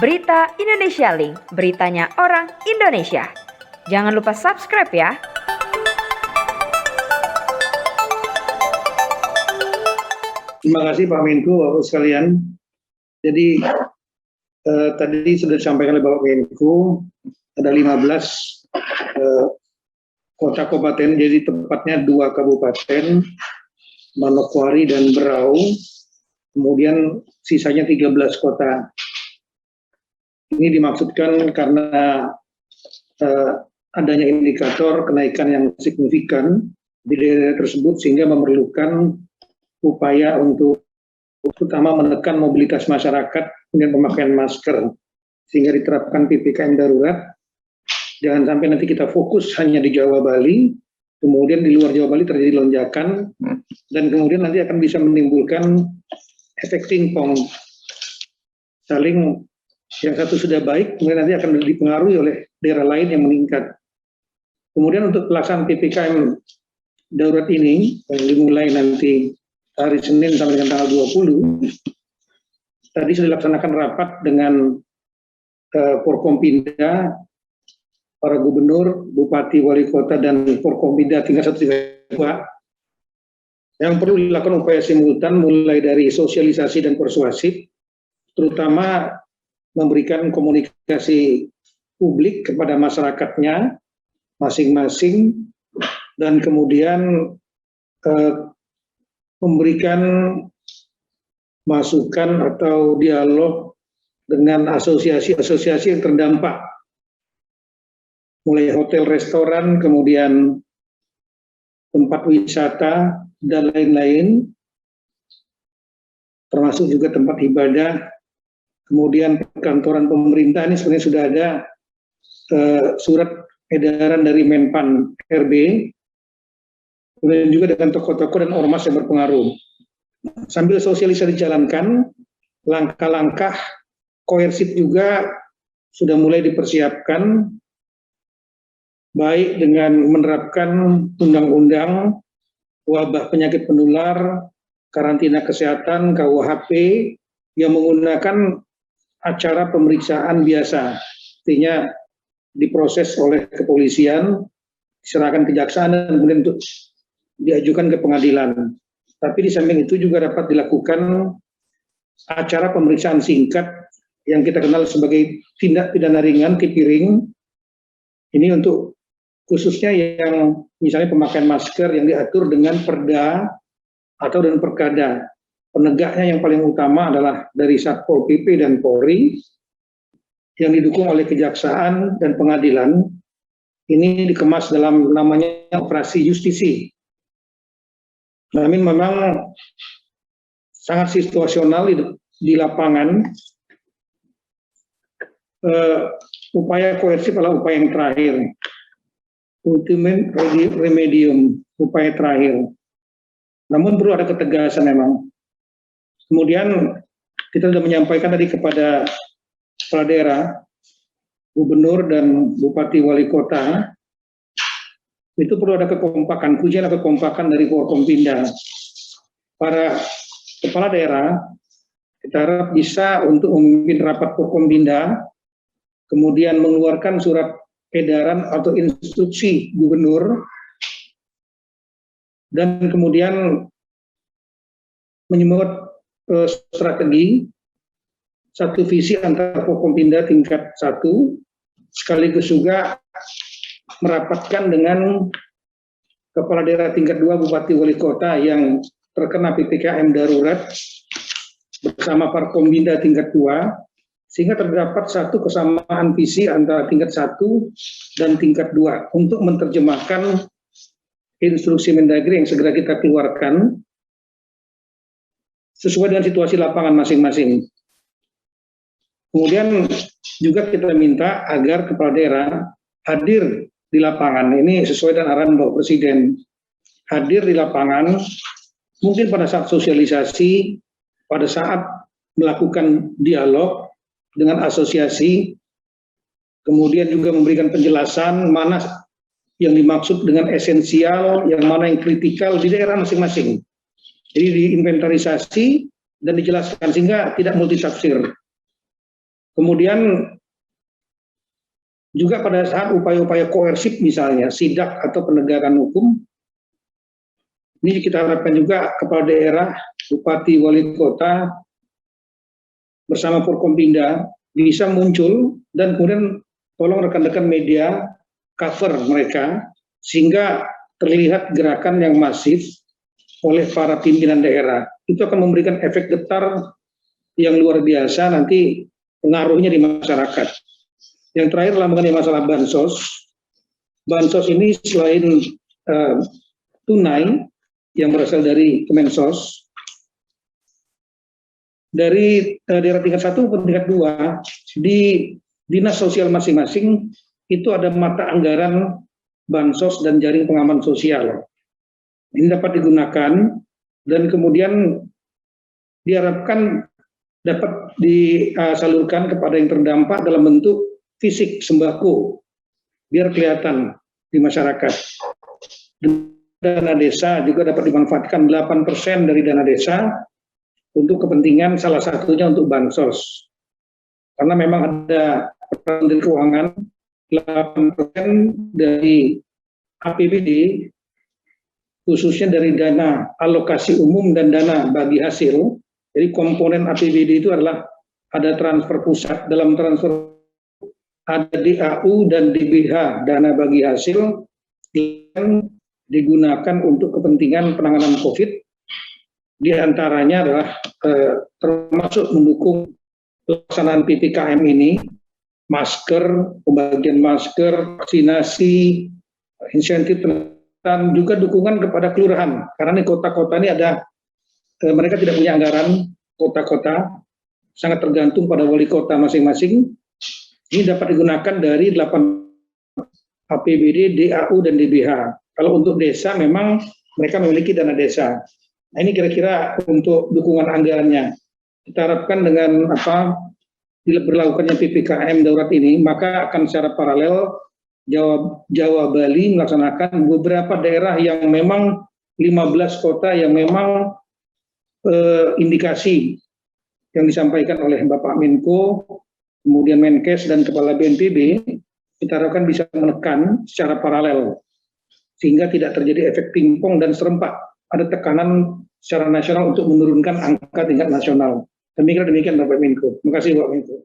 Berita Indonesia Link, beritanya orang Indonesia. Jangan lupa subscribe ya. Terima kasih Pak Menko, Bapak sekalian. Jadi tadi sudah disampaikan oleh Bapak Menko, ada 15 kota kabupaten, jadi tepatnya 2 kabupaten, Manokwari dan Berau, kemudian sisanya 13 kota. Ini dimaksudkan karena adanya indikator kenaikan yang signifikan di daerah tersebut sehingga memerlukan upaya untuk terutama menekan mobilitas masyarakat dengan pemakaian masker sehingga diterapkan PPKM darurat. Jangan sampai nanti kita fokus hanya di Jawa Bali, kemudian di luar Jawa Bali terjadi lonjakan dan kemudian nanti akan bisa menimbulkan efek pingpong, saling yang satu sudah baik, kemudian nanti akan dipengaruhi oleh daerah lain yang meningkat. Kemudian untuk pelaksanaan PPKM darurat ini, yang dimulai nanti hari Senin sampai dengan tanggal 20, tadi sudah dilaksanakan rapat dengan Forkompinda, para gubernur, bupati, wali kota, dan Forkompinda tingkat 1 tingkat 2, yang perlu dilakukan upaya simultan mulai dari sosialisasi dan persuasif, terutama memberikan komunikasi publik kepada masyarakatnya masing-masing dan kemudian memberikan masukan atau dialog dengan asosiasi-asosiasi yang terdampak, mulai hotel, restoran, kemudian tempat wisata dan lain-lain, termasuk juga tempat ibadah. Kemudian perkantoran pemerintah ini sebenarnya sudah ada surat edaran dari Menpan RB, kemudian juga dengan tokoh-tokoh dan ormas yang berpengaruh. Sambil sosialisasi dijalankan, langkah-langkah koersif juga sudah mulai dipersiapkan, baik dengan menerapkan undang-undang wabah penyakit penular, karantina kesehatan, KUHP, yang menggunakan acara pemeriksaan biasa, artinya diproses oleh kepolisian, diserahkan kejaksaan, dan kemudian untuk diajukan ke pengadilan. Tapi di samping itu juga dapat dilakukan acara pemeriksaan singkat yang kita kenal sebagai tindak pidana ringan, kipiring. Ini untuk khususnya yang misalnya pemakaian masker yang diatur dengan perda atau dengan perkada. Penegaknya yang paling utama adalah dari Satpol PP dan Polri, yang didukung oleh kejaksaan dan pengadilan. Ini dikemas dalam namanya operasi justisi. Namun memang sangat situasional di lapangan. Upaya koersif adalah upaya yang terakhir, ultimate remedium, upaya terakhir. Namun perlu ada ketegasan memang. Kemudian kita sudah menyampaikan tadi kepada kepala daerah, gubernur dan bupati wali kota, itu perlu ada kekompakan, kuncinya ada kekompakan dari Forkompinda. Para kepala daerah kita harap bisa untuk memimpin rapat Forkompinda, kemudian mengeluarkan surat edaran atau instruksi gubernur, dan kemudian menyemut strategi satu visi antara Forkompinda tingkat 1, sekaligus juga merapatkan dengan kepala daerah tingkat 2, bupati wali kota yang terkena PPKM darurat bersama Forkompinda tingkat 2, sehingga terdapat satu kesamaan visi antara tingkat 1 dan tingkat 2 untuk menerjemahkan instruksi Mendagri yang segera kita keluarkan sesuai dengan situasi lapangan masing-masing. Kemudian juga kita minta agar kepala daerah hadir di lapangan. Ini sesuai dengan arahan Bapak Presiden. Hadir di lapangan, mungkin pada saat sosialisasi, pada saat melakukan dialog dengan asosiasi, kemudian juga memberikan penjelasan mana yang dimaksud dengan esensial, yang mana yang kritikal di daerah masing-masing. Jadi diinventarisasi dan dijelaskan sehingga tidak multitafsir. Kemudian juga pada saat upaya-upaya koersif misalnya, sidak atau penegakan hukum, ini kita harapkan juga kepala daerah, bupati, wali kota, bersama Forkompinda bisa muncul dan kemudian tolong rekan-rekan media cover mereka sehingga terlihat gerakan yang masif oleh para pimpinan daerah. Itu akan memberikan efek getar yang luar biasa nanti pengaruhnya di masyarakat. Yang terakhir adalah mengenai masalah bansos. Bansos ini selain tunai yang berasal dari Kemensos, dari daerah tingkat 1 ke tingkat 2 di dinas sosial masing-masing itu ada mata anggaran bansos dan jaring pengaman sosial. Ini dapat digunakan dan kemudian diharapkan dapat disalurkan kepada yang terdampak dalam bentuk fisik sembako biar kelihatan di masyarakat. Dana desa juga dapat dimanfaatkan 8% dari dana desa untuk kepentingan salah satunya untuk bansos. Karena memang ada Menteri Keuangan 8% dari APBD khususnya dari dana alokasi umum dan dana bagi hasil. Jadi komponen APBD itu adalah ada transfer pusat, dalam transfer ada DAU dan DBH, dana bagi hasil yang digunakan untuk kepentingan penanganan COVID. Di antaranya adalah termasuk mendukung pelaksanaan PPKM ini, masker, pembagian masker, vaksinasi, insentif dan juga dukungan kepada kelurahan. Karena di kota-kota ini ada, mereka tidak punya anggaran, kota-kota sangat tergantung pada wali kota masing-masing. Ini dapat digunakan dari 8 APBD, DAU, dan DBH. Kalau untuk desa memang mereka memiliki dana desa. Nah, ini kira-kira untuk dukungan anggarannya. Kita harapkan dengan berlakukannya PPKM darurat ini, maka akan secara paralel Jawa Bali melaksanakan beberapa daerah yang memang 15 kota yang memang indikasi yang disampaikan oleh Bapak Menko, kemudian Menkes dan Kepala BNPB, kita harapkan bisa menekan secara paralel sehingga tidak terjadi efek pingpong dan serempak. Ada tekanan secara nasional untuk menurunkan angka tingkat nasional. Demikian Bapak Menko. Terima kasih Bapak Menko.